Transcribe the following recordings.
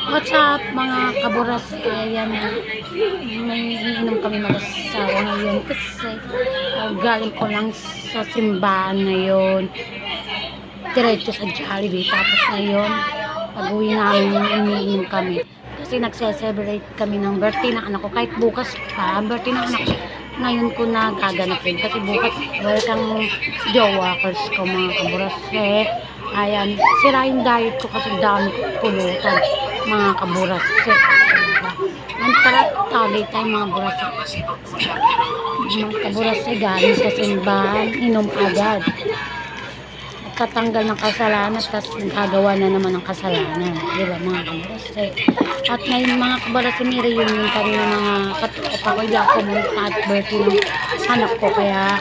What's up mga kaburas? Ayan, may iinom kami mag-asawa ngayon kasi galing ko lang sa simbahan ngayon. Diretso sa Jollibee. Tapos ngayon, pag-uwi namin, umiinom kami. Kasi nagse-celebrate kami ng birthday ng anak ko. Kahit bukas pa, birthday ng anak ko. Ngayon ko na gaganapin. Kasi bukas, welcome jowakers ko mga kaburas. Ayan, sira yung diet ko kasi dami ko pulutan mga kaburas. Ang tara, tagay tayo mga buras. Mga kaburas galing sa simbahan, inom agad. Tatanggal ng kasalanan tapos gagawa na naman ng kasalanan, di ba mga kaburas? At ngayon mga kaburas, reunion kami ng mga katropa ko. Hindi ako pumunta at birthday ng anak ko, kaya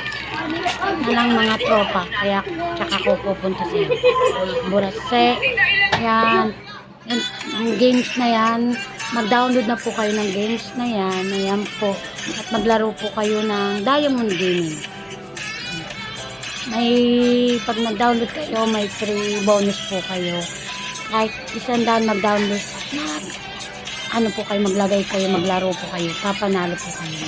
na lang mga tropa, kaya tsaka ko pupunta sa iyo mga kaburas. Yan, ang games na yan, mag-download na po kayo ng games na yan, ayan po, at maglaro po kayo ng Diamond Gaming. May pag nag-download kayo, may free bonus po kayo. Kahit 100 mag-download, ano po kayo, maglagay kayo, maglaro po kayo, papanalo po kayo.